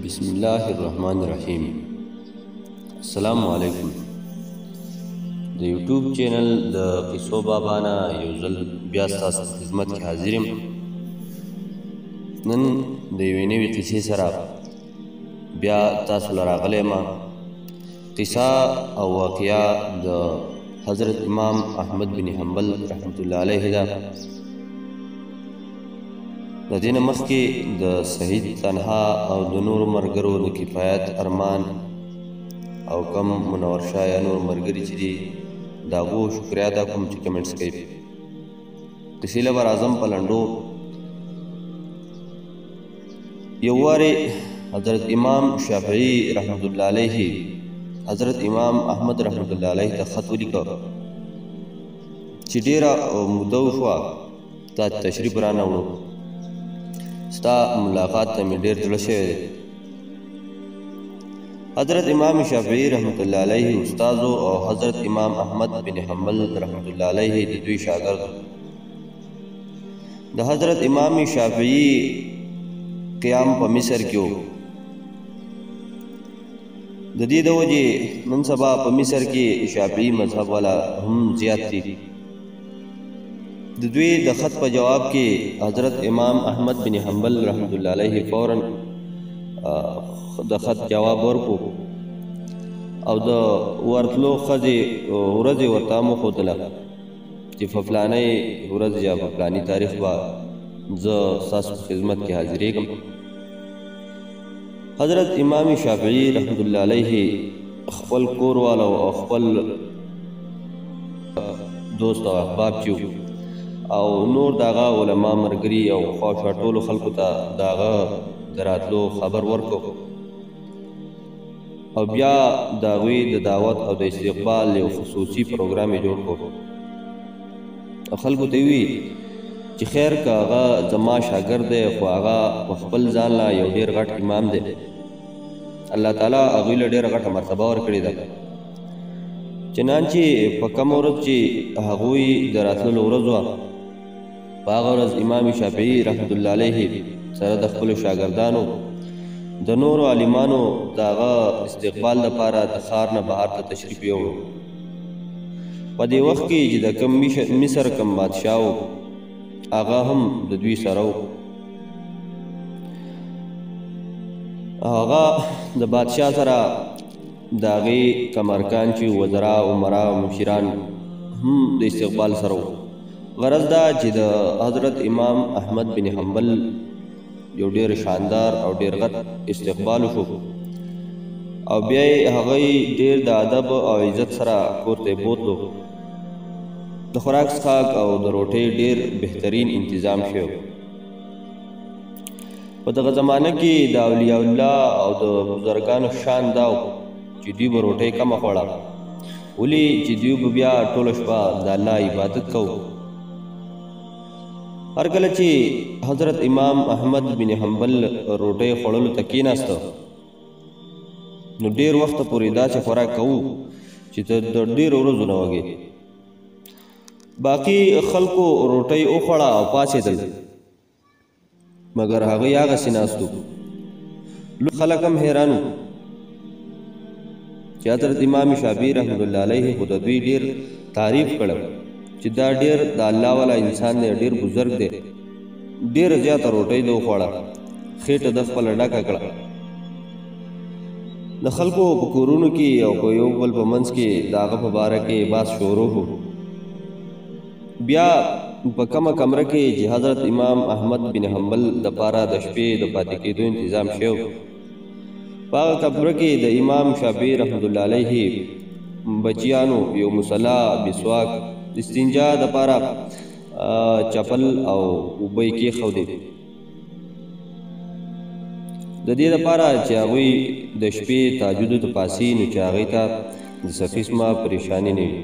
बिस्मिल्लाहिर्रहमानिर्रहीम। अस्सलामु अलैकुम। د यूट्यूब चैनल د قصو بابانا یو ځل بیا ستاسو خدمت کې حاضر یم. نن د یوې نوې قصې سره بیا تاسو له راغلی یم. قصه او واقعه د حضرت امام احمد بن حنبل رحمت الله علیه ده. د دې نه مخکې د سعید تنها او د نورو ملګرو د کفایت ارمان او کم منور شاه یا نور ملګري چې دي د هغو شکریا ادا کوم چې کمنټس کوي. قصې له به راځم په لنډو. یو وارې حضرت امام شافعي رحمت الله علیه حضرت امام احمد رحمت الله علیه ته خط ولیکه چې ډېره موده وشوه تا تشریف رانه وړو، ستا ملاقات ته مې ډېر زړه شوی دی. حضرت امام شافعي رحمت الله علیه استازو او حضرت امام احمد بن حنبل رحمت الله علیه د دوی شاګرد. د حضرت امام شافعي قیام په مصر کې و. د دې د وجې نن سبا په مصر کې شافعي مذهب والا هم زیات دي. د دوی د خط په جواب کې حضرت امام احمد بن حنبل رحمت الله علیه فوراً د خط جواب ورکو او د ورتلو ښځې ورځې ورته وښودله چې په فلانۍ ورځ یا په فلاني تاریخ به زه ستاسو په خدمت کې حاضرېږم. حضرت امام شافعي رحمت الله علیه خپل کور والو او خپل دوست او احباب چې او نور داغه علما مرګري او خواښه ټولو خلکو ته داغه د راتلو خبر ورکو او بیا د هغوی د دعوت او د استقبال یو خصوصي پروګرام یې جوړ کړو او خلکو ته وی چې خیر که هغه زما شاګرد دی خو هغه په خپل ځان له یو ډېر غټ امام دی. الله تعالی هغوی له ډېره غټه مرتبه ورکړې ده. چنانچې په کومه ورځ چې هغوی د راتللو ورځ وه په هغه ورځ امام شافعي رحمت الله علیه سره د خپلو شاګردانو د نورو عالمانو د هغه استقبال لپاره د ښار نه بهر ته تشریف یوړو. په دې وخت کې چې د کوم مصر کوم بادشاه و هغه هم د دوی سره و. هغه د بادشاه سره د هغې کمرکان چې وزرا عمرا او مشیران هم د استقبال سره و. غرض دا چې د حضرت امام احمد بن حنبل یو ډېر شاندار او ډېر غټ استقبال وشو او بیا یې هغوی ډېر د ادب او عزت سره کور ته بوتلو. د خوراک څښاک او د روټۍ ډېر بهترین انتظام شوی. په دغه زمانه کې د اولیاء الله او د بزرګانو شان دا و چې دوی به روټۍ کمه خوړه، ولې چې دوی به بیا ټوله شپه د الله عبادت کوو. هر کله چې حضرت امام احمد بن حنبل روټۍ خوړلو ته کېناسته نو ډېر وخته پورې داسې خوراک کوو چې ته د ډېرو ورځو نه وږې. باقي خلکو روټۍ وخوړه او پاڅېدل، مګر هغوی هغسې ناست وو. لوی خلک هم حیران وو چې حضرت امام شافعي رحمت الله علیه خو د دوی ډېر تعریف کړی چې دا ډېر د الله والا انسان دی، ډېر بزرګ دی. ډېره زیاته روټۍ ده وخوړه، خېټه ده خپله ډکه کړه. د خلکو په کورونو کې او په یو بل په منځ کې د هغه په باره کې بحث شروع و. بیا په کومه کمره کې چې حضرت امام احمد بن حنبل دپاره د شپې د پاتې کېدو انتظام شوی په هغه کمره کې د امام شافعي رحمت الله علیه بچیانو یو مصلا، مسواک، استنجا دپاره چپل او اوبه یې کېښودې د دې دپاره چې هغوی د شپې تهجدو ته پاسي نو چې هغوی ته د څه قسمه پریشاني نه وي.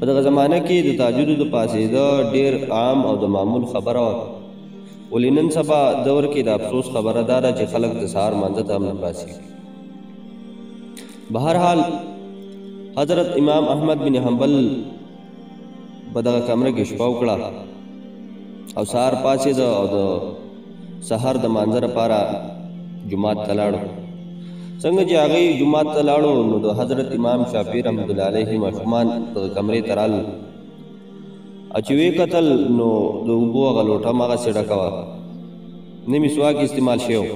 په دغه زمانه کې د تهجدو د پاسېده ډېر عام او د معمول خبره وه، ولې نن سبا دور کې د افسوس خبره دا ده چې خلک د سهار مانځه ته هم نه پاسېږي. بهرحال حضرت امام احمد بن حنبل په دغه کمره کې شپه وکړه او سهار پاسېده او د سحر د مانځه لپاره جمعات ته لاړو. څنګه چې هغوی جمعات ته لاړو نو د حضرت امام شافعي رحمت الله علیه ماشومان دغه کمرې ته رالل. او چې ویې کتل نو د اوبو هغه لوټه هماغسې ډکه وه، نه مسواک استعمال شوی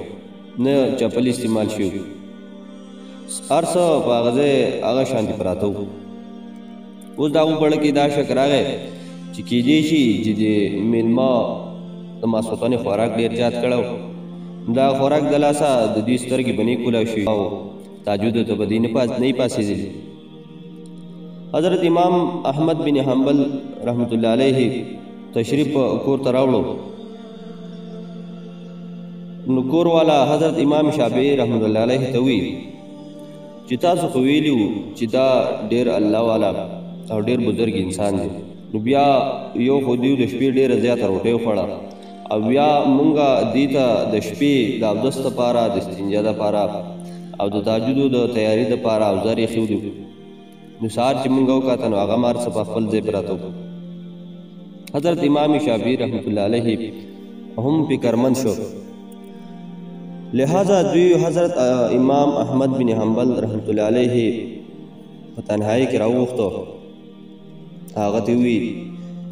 نه چپل استعمال شوی، هر څه په هغه ځای هغه شانتې پراته وو. اوس د هغو په زړه کې دا شک راغی چې کیدای شي چې د میلمه د ماسخوتنې خوراک ډېر زیات کړی، دا خوراک د لاسه د دوی سترګې به نه کولاو شي او تهجد ته به دوی نه پاڅېدلي. حضرت امام احمد بن حنبل رحمت الله علیه تشریف کور ته راوړو. نو کور والا حضرت امام شافعي رحمت الله علیه ته وی چې تاسو خو ویلي وو چې دا ډېر الله والا او ډېر بزرګ انسان دی، نو بیا یو خو دوی د شپې ډېره زیاته روټۍ وخوړه او بیا مونږه دې ته د شپې د اودس دپاره د استنجا دپاره او د تهجدو د تیاري دپاره اوزار ایښي دي. نو سهار چې مونږ وکاته نو هغه مار څه په خپل ځای پراته وو. حضرت امام شافعي رحمت الله علیه هم فکرمند شو، لہذا دوی حضرت امام احمد بن حنبل رحمت الله علیه په تنهایی کې راوغوښتو. هغه ته وی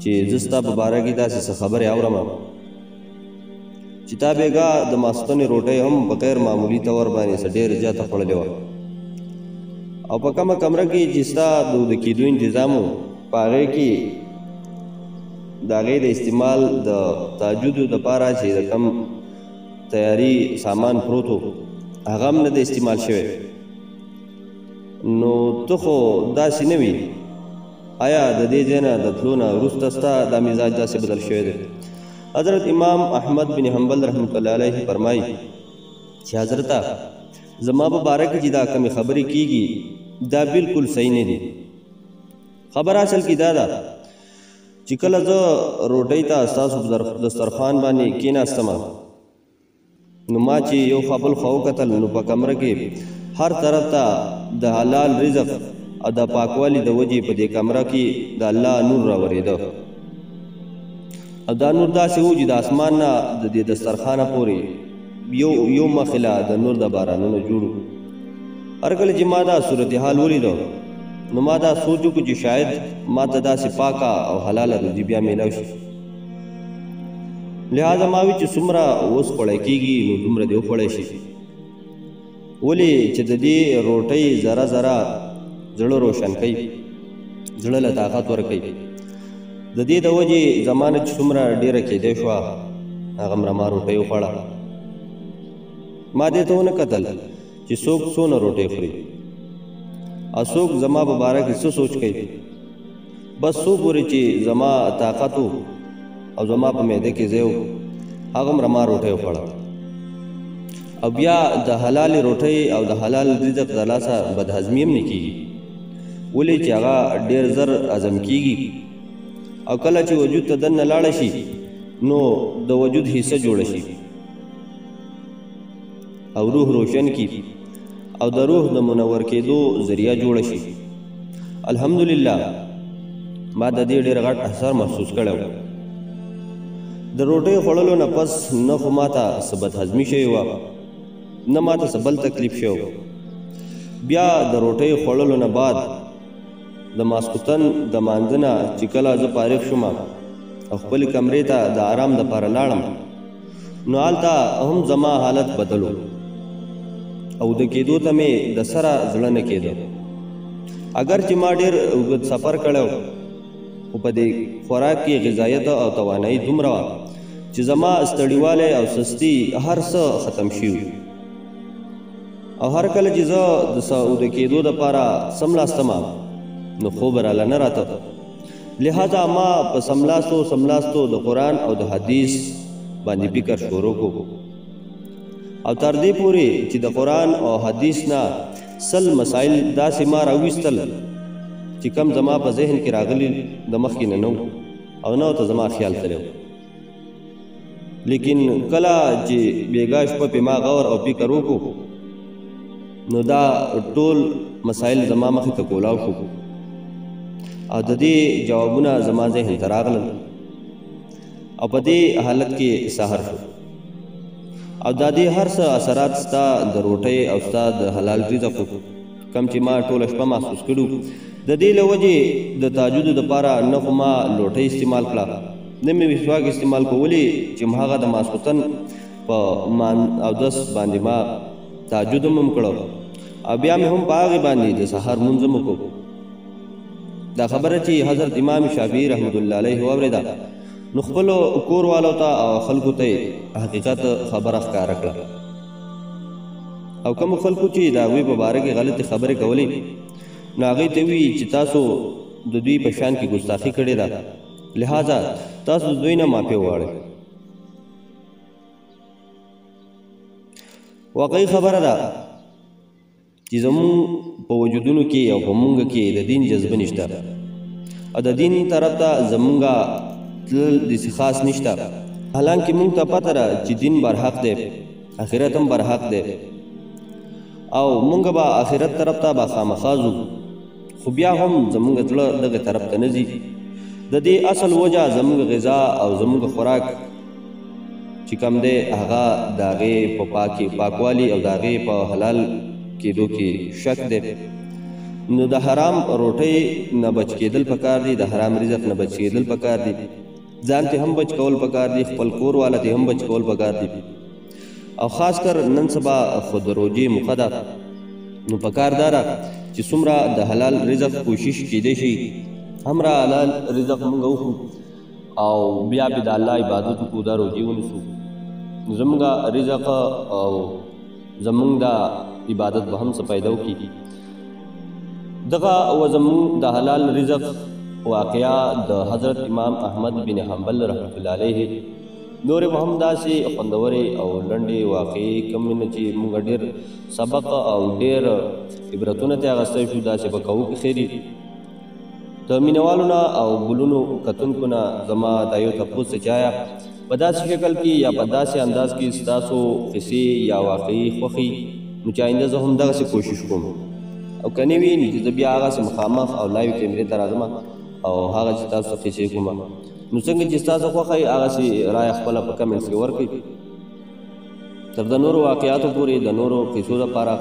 چې زه ستا په باره کې داسې څه خبرې اورم چې تا بېګا د ماسخوتنې روټۍ هم په غیر معمولي طور باندې څه ډېره زیاته خوړلې وه، او په کومه کمره کې چې ستا د اوده کېدو انتظام و په هغې کې د هغې د استعمال د تهجدو دپاره چې د کم تیاری سامان پروت و هغه هم نه د استعمال شوی. نو ته خو داسې نه وي، آیا د دې ځای نه د تلو نه وروسته ستا دا مزاج داسې بدل شوی دی؟ حضرت امام احمد بن حنبل رحمت الله علیه فرمایي چې حضرته زما په باره کې چې دا کمې خبرې کېږي دا بالکل صحیح نه دي. خبره اصل کې دا ده چې کله زه روټۍ ته ستاسو په دسترخوان باندې کېناستم نو ما چې یو خپل خوا وکتل نو په کمره کې هر طرف ته د حلال رزق او د پاکوالي د وجې په دې کمره کې د الله نور راورېده، او دا نور داسې و چې د اسمان نه د دې دسترخوانه پورې یو مخله د نور د بارانونو جوړ و. هر کله چې ما دا صورتحال ولیدو نو ما دا سوچ وکړو چې شاید ما ته داسې پاکه او حلاله روزي بیا میلاو شي. لہذا ما وی چې څومره اوس خوړی کېږي نو دومره دې وخوړی شي، ولې چې د دې روټۍ ذره ذره زړه روشن کوي، زړه له طاقت ورکوي. د دې د وجې زمانه چې څومره ډېره کېدی شوه هغومره ما روټۍ وخوړه. ما دې ته ونه کتل چې څوک څونه روټۍ خوري او څوک زما په باره کې څه سوچ کوي، بس څو پورې چې زما طاقت و او زما په معده کې ځای و هغومره ما روټۍ وخوړه. او بیا د حلالې روټۍ او د حلال رزق د لاسه بدهضمي هم نه کېږي، ولې چې هغه ډېر زر هضم کېږي او کله چې وجود ته دننه لاړه شي نو د وجود حصه جوړه شي او روح روشن کی او د روح د منور کېدو ذریعہ جوړه شي. الحمدلله ما د دې ډېر غټ اثر محسوس کړی و. د روټۍ خوړلو نه پس نه خو ما ته څه بدهضمي شوې وه نه ما ته څه بل تکلیف شوی. بیا د روټۍ خوړلو نه بعد د ماسخوتن د مانځه نه چې کله زه فارغ شوم او خپلې کمرې ته د آرام دپاره لاړم نو هلته هم زما حالت بدل و او د کېدو ته مې د سره زړه نه کېده. اگر چې ما ډېر اوږد سفر کړی خو په دې خوراک کې غذایت او توانایي دومره وه چې زما ستړیوالی او سستي هر څه ختم شوي او هر کله چې زه د اوده کېدو دپاره سملاستم نو خوب راله نه راته. لہذا ما په سملاستو د قرآن او د حدیث باندې فکر شروع کړو او تر دې پورې چې د قرآن او حدیث نه 100 مسائل داسې ما راویستل چې کم زما په ذهن کې راغلي د مخکې نه نو او نه ته زما خیال تللی. لیکن کله چې بېګا شپه پې ما غور او فکر وکړو نو دا ټول مسائل زما مخې ته کولاو شو او د دې جوابونه زما ذهن ته راغلل او په دې حالت کې سحر شو. او د دې هر څه اثرات ستا د روټۍ او ستا د حلال رزق کم چې ما ټوله شپه محسوس کړو. د دې له وجې د تهجدو دپاره نه خو ما لوټۍ استعمال کړه نه مې مسواک استعمال کولی چې هغه د ماسخوتن په اودس باندې ما تهجد هم کړو او بیا مې هم په هغې باندې د سحر لمونځ هم وکړو. دا خبره چې حضرت امام شافعي رحمت الله علیه واورېده نو خپلو کور والو ته او خلکو ته حقیقت خبره ښکاره کړه او کومو خلکو چې د هغوی په باره کې غلطې خبرې کولې نو هغوی ته وایي چې تاسو د دوی په شان کې ګستاخي کړې ده لہذا تاسو د دوی نه معافي وغواړئ. واقعي خبره ده چې زموږ په وجودونو کې او په موږ کې د دین جذبه نشته او د دین طرف ته زموږ تلل داسې خاص نشته حالانکه موږ ته پته ده چې دین برحق دی آخرت هم برحق دی او موږ به آخرت طرف ته به خامخا ځو خو بیا هم زموږ زړه دغه طرف ته نه ځي. د دې اصل وجه زموږ غذا او زموږ خوراک چې کوم دی هغه د هغې په پاکوالي او د هغې په حلال کېدو کې شک دی. نو د حرام روټۍ نه بچ کېدل پکار دي د حرام رزق نه بچ کېدل پکار دي ځان ته هم بچ کول پکار دي خپل کور والا ته هم بچ کول پکار دي او خاص کر نن سبا خود روجې موقع ده نو پکار دا ده چې څومره د حلال رزق کوشش کېدی شي همرا حلال رزق موږ وخورو او بیا به د الله عبادت وکړو دا روجې ونیسو زموږ رزق او زموږ د عبادت به هم څه پیدا وکړي. دغه و زموږ د حلال رزق واقعه د حضرت امام احمد بن حنبل رحمت الله علیه نورې به هم داسې خوندورې او لنډې واقعې کومې نه چې موږ ډېر سبق او ډېر عبرتونه ترې اخیستی شو داسې به کوو که خیر وي. د مینهوالو نه او ګلونو کتونکو نه زما دا یو تپوس دی چې آیا په داسې شکل کې یا په داسې انداز کې ستاسو قصې یا واقعي خوښي نو چې آینده زه هم دغسې کوشش کوم او که نه وي نو چې زه بیا هغسې مخامخ او لایو کیمرې ته راځم او هغه چې تاسو ته قصې کوم نو څنګه چې ستاسو خوښه وي هغسې رایه خپله په کمنټس کې ورکړئ. تر د نورو واقعاتو پورې د نورو قصو دپاره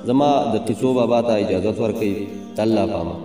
زما د قصو بابا ته اجازت ورکړئ. الله پامه.